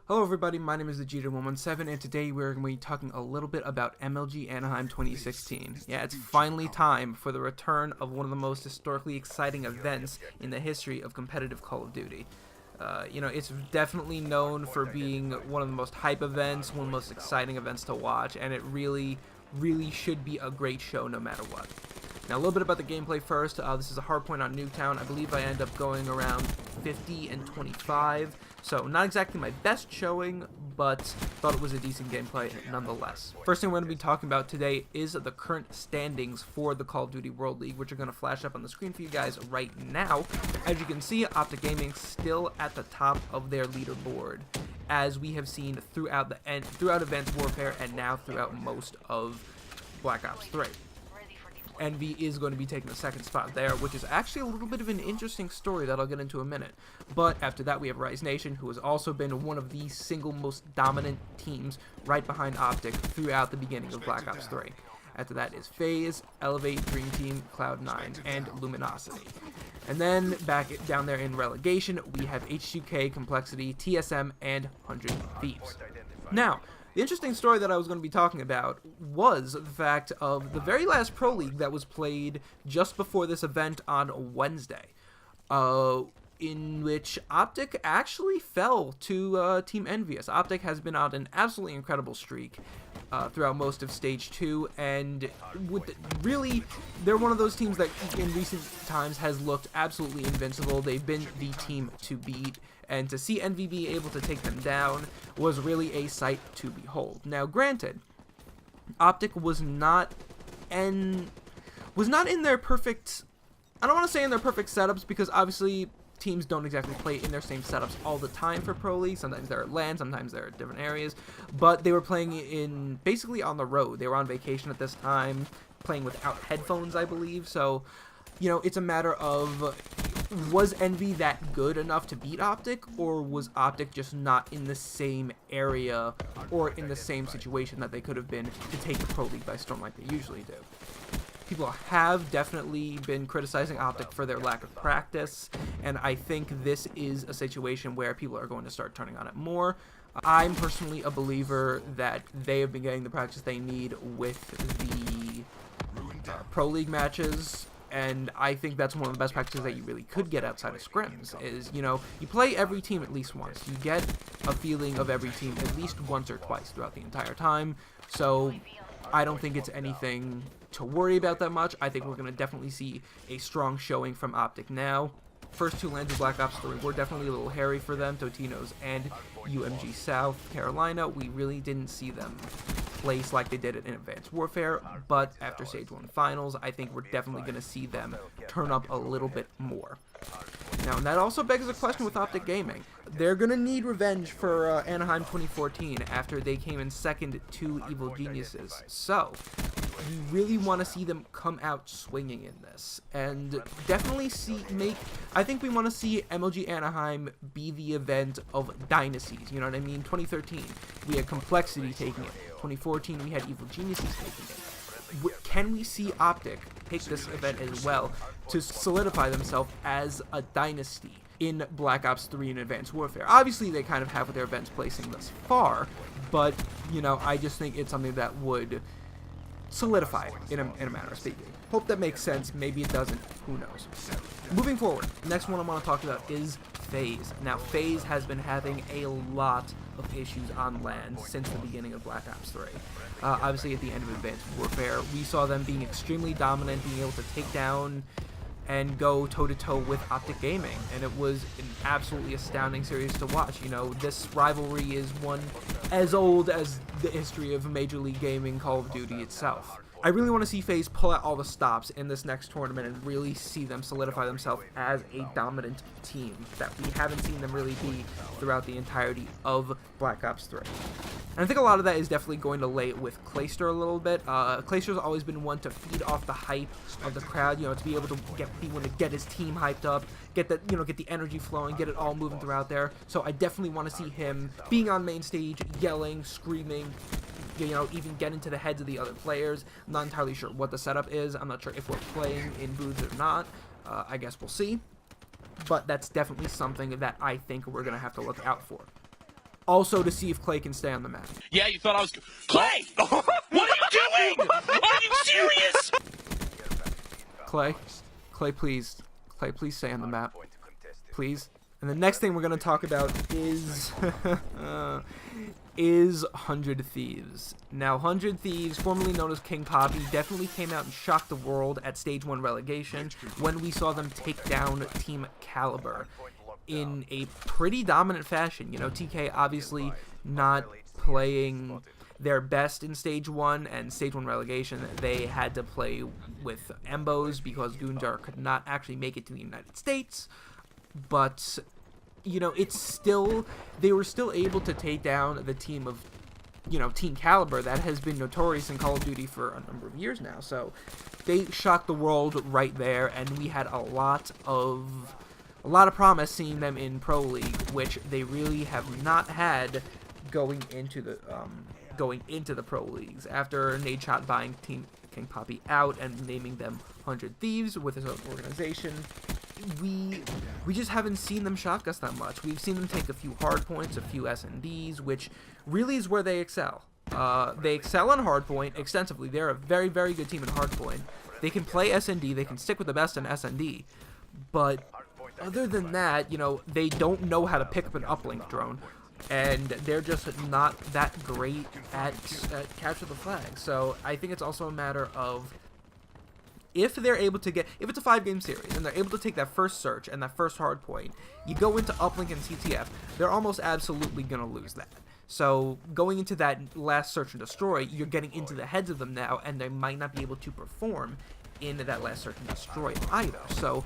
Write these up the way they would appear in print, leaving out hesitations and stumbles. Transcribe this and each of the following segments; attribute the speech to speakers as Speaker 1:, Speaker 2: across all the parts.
Speaker 1: Hello everybody, my name is Vegeta117 and today we're going to be talking a little bit about MLG Anaheim 2016. Yeah, it's finally time for the return of one of the most historically exciting events in the history of competitive Call of Duty. It's definitely known for being one of the most hype events, one of the most exciting events to watch, and it really should be a great show no matter what. Now, a little bit about the gameplay first. This is a hardpoint on Nuketown. I believe I end up going around 50 and 25, so not exactly my best showing, but thought it was a decent gameplay nonetheless. First thing we're going to be talking about today is the current standings for the Call of Duty World League, which are going to flash up on the screen for you guys right now. As you can see, Optic Gaming still at the top of their leaderboard, as we have seen throughout Advanced Warfare and now throughout most of Black Ops 3. Envy is going to be taking the second spot there, which is actually a little bit of an interesting story that I'll get into in a minute. But after that, we have Rise Nation, who has also been one of the single most dominant teams right behind Optic throughout the beginning of Black Ops 3. After that is FaZe, Elevate, Dream Team, Cloud9, and Luminosity. And then back down there in relegation, we have H2K, Complexity, TSM, and 100 Thieves. Now, the interesting story that I was going to be talking about was the fact of the very last Pro League that was played just before this event on Wednesday, in which Optic actually fell to Team Envious. Optic has been on an absolutely incredible streak throughout most of Stage 2, and they're one of those teams that in recent times has looked absolutely invincible. They've been the team to beat, and to see Envy be able to take them down was really a sight to behold. Now, granted, Optic was not in their perfect, I don't want to say in their perfect setups, because obviously teams don't exactly play in their same setups all the time for Pro League. Sometimes they're at LAN, sometimes they're at different areas, but they were playing in basically on the road. They were on vacation at this time, playing without headphones, I believe. So, it's a matter of, was Envy that good enough to beat Optic, or was Optic just not in the same area or in the same situation that they could have been to take the Pro League by storm like they usually do? People have definitely been criticizing Optic for their lack of practice, and I think this is a situation where people are going to start turning on it more. I'm personally a believer that they have been getting the practice they need with the Pro League matches, and I think that's one of the best practices that you really could get outside of scrims, is, you play every team at least once. You get a feeling of every team at least once or twice throughout the entire time, so I don't think it's anything to worry about that much. I think we're going to definitely see a strong showing from Optic now. First two lands of Black Ops 3 were definitely a little hairy for them, Totino's and UMG South Carolina. We really didn't see them place like they did it in Advanced Warfare, but after Stage 1 Finals, I think we're definitely going to see them turn up a little bit more. Now, and that also begs the question with Optic Gaming. They're going to need revenge for Anaheim 2014 after they came in second to Evil Geniuses. So, you really want to see them come out swinging in this, and definitely I think we want to see MLG Anaheim be the event of dynasties, you know what I mean? 2013, we had Complexity taking it. 2014, we had Evil Geniuses taking it. Can we see Optic take this event as well to solidify themselves as a dynasty in Black Ops 3 and Advanced Warfare? Obviously, they kind of have with their events placing thus far, but, I just think it's something that would solidify it in a manner of speaking. Hope that makes sense. Maybe it doesn't. Who knows? Moving forward, next one I want to talk about is FaZe. Now, FaZe has been having a lot of issues on LAN since the beginning of Black Ops 3. Obviously, at the end of Advanced Warfare, we saw them being extremely dominant, being able to take down and go toe-to-toe with Optic Gaming, and it was an absolutely astounding series to watch. This rivalry is one as old as the history of Major League Gaming Call of Duty itself. I really want to see FaZe pull out all the stops in this next tournament and really see them solidify themselves as a dominant team that we haven't seen them really be throughout the entirety of Black Ops 3. And I think a lot of that is definitely going to lay with Clayster a little bit. Clayster's always been one to feed off the hype of the crowd, to be able to get his team hyped up, get the energy flowing, get it all moving throughout there. So I definitely want to see him being on main stage, yelling, screaming, even get into the heads of the other players. I'm not entirely sure what the setup is. I'm not sure if we're playing in booths or not. I guess we'll see. But that's definitely something that I think we're going to have to look out for. Also to see if Clay can stay on the map.
Speaker 2: Yeah, you thought I was... Clay! What are you doing? Are you serious?
Speaker 1: Clay, please. Clay, please stay on the map. Please. And the next thing we're going to talk about is... is 100 Thieves. Now, 100 Thieves, formerly known as King Poppy, definitely came out and shocked the world at Stage 1 relegation when we saw them take down Team Caliber in a pretty dominant fashion. You know, TK obviously not playing their best in Stage 1, and Stage 1 relegation, they had to play with Embos because Goonjar could not actually make it to the United States. But, you know, it's still, they were still able to take down the team of, you know, Team Caliber that has been notorious in Call of Duty for a number of years now. So they shocked the world right there, and we had a lot of promise seeing them in Pro League, which they really have not had going into the Pro Leagues. After Nadeshot buying Team King Poppy out and naming them 100 Thieves with his own organization, we just haven't seen them shock us that much. We've seen them take a few hardpoints, a few SNDs, which really is where they excel. They excel on hardpoint extensively. They're a very, very good team in hardpoint. They can play SND. They can stick with the best in SND. But other than that, you know, they don't know how to pick up an uplink drone. And they're just not that great at capture the flag. So I think it's also a matter of if they're able to get, if it's a 5-game series and they're able to take that first search and that first hard point, you go into uplink and CTF, they're almost absolutely going to lose that. So going into that last search and destroy, you're getting into the heads of them now, and they might not be able to perform into that last search and destroy either. So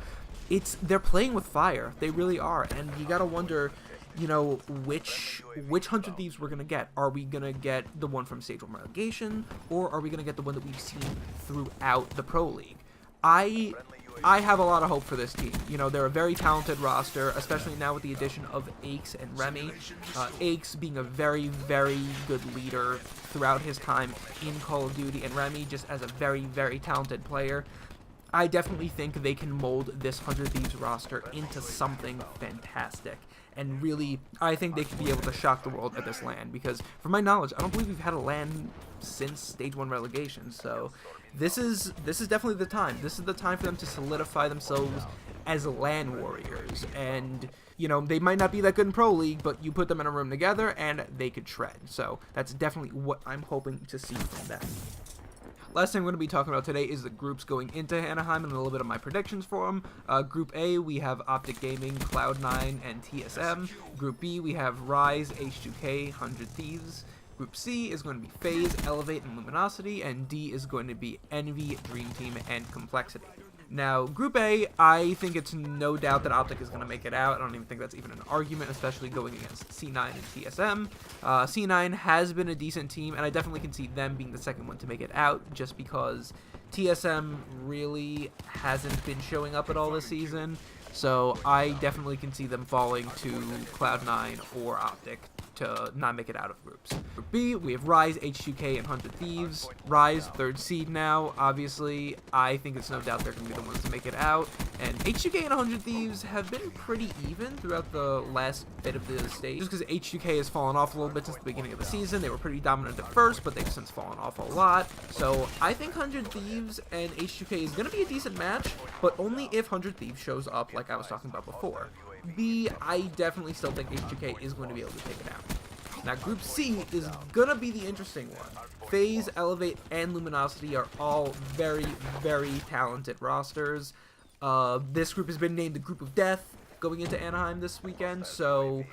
Speaker 1: they're playing with fire. They really are. And you got to wonder, you know, which 100 Thieves we're going to get. Are we going to get the one from Stage 1 relegation, or are we going to get the one that we've seen throughout the Pro League? I have a lot of hope for this team. You know, they're a very talented roster, especially now with the addition of Aches and Remy. Aches being a very, very good leader throughout his time in Call of Duty, and Remy just as a very, very talented player. I definitely think they can mold this 100 Thieves roster into something fantastic. And really, I think they could be able to shock the world at this LAN, because from my knowledge, I don't believe we've had a LAN since Stage 1 relegation. So this is definitely the time. This is the time for them to solidify themselves as LAN warriors. And, you know, they might not be that good in Pro League, but you put them in a room together and they could shred. So that's definitely what I'm hoping to see from them. Last thing we're going to be talking about today is the groups going into Anaheim and a little bit of my predictions for them. Group A, we have Optic Gaming, Cloud9, and TSM. Group B, we have Rise, H2K, 100 Thieves. Group C is going to be FaZe, Elevate, and Luminosity. And D is going to be Envy, Dream Team, and Complexity. Now, Group A, I think it's no doubt that Optic is going to make it out. I don't even think that's even an argument, especially going against C9 and TSM. C9 has been a decent team, and I definitely can see them being the second one to make it out, just because TSM really hasn't been showing up at all this season. So I definitely can see them falling to Cloud9 or Optic to not make it out of groups. Group B, we have Rise, H2K, and 100 Thieves. Rise, 3rd seed now, obviously. I think it's no doubt they're going to be the ones to make it out. And H2K and 100 Thieves have been pretty even throughout the last bit of the stage. Just because H2K has fallen off a little bit since the beginning of the season. They were pretty dominant at first, but they've since fallen off a lot. So I think 100 Thieves and H2K is going to be a decent match, but only if 100 Thieves shows up like I was talking about before. B, I definitely still think H2K is going to be able to take it out. Now, Group C is going to be the interesting one. FaZe, Elevate, and Luminosity are all very, very talented rosters. This group has been named the Group of Death going into Anaheim this weekend, so,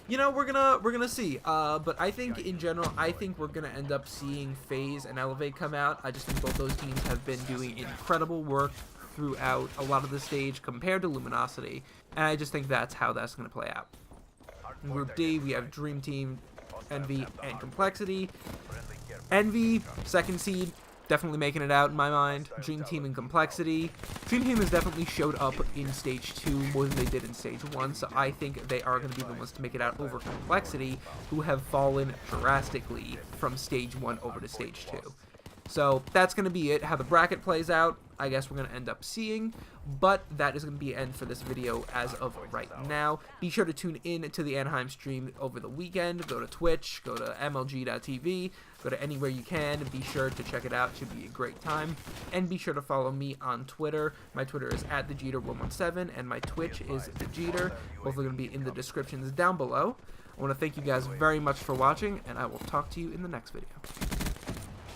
Speaker 1: you know, we're gonna see. But I think, in general, I think we're going to end up seeing FaZe and Elevate come out. I just think both those teams have been doing incredible work throughout a lot of the stage compared to Luminosity, and I just think that's how that's going to play out. In Group D, we have Dream Team, Envy, and Complexity. Envy, 2nd seed, definitely making it out in my mind. Dream Team and Complexity. Dream Team has definitely showed up in Stage 2 more than they did in Stage 1, so I think they are going to be the ones to make it out over Complexity, who have fallen drastically from Stage 1 over to Stage 2. So that's going to be it, how the bracket plays out. I guess we're going to end up seeing, but that is going to be the end for this video as of right now. Be sure to tune in to the Anaheim stream over the weekend. Go to Twitch, go to MLG.tv, go to anywhere you can. Be sure to check it out. It should be a great time. And be sure to follow me on Twitter. My Twitter is @thejeter117, and my Twitch is thejeter. Both are going to be in the descriptions down below. I want to thank you guys very much for watching, and I will talk to you in the next video.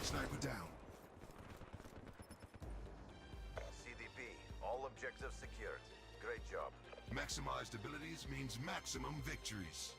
Speaker 3: Sniper down.
Speaker 4: All objectives secured. Great job.
Speaker 3: Maximized abilities means maximum victories.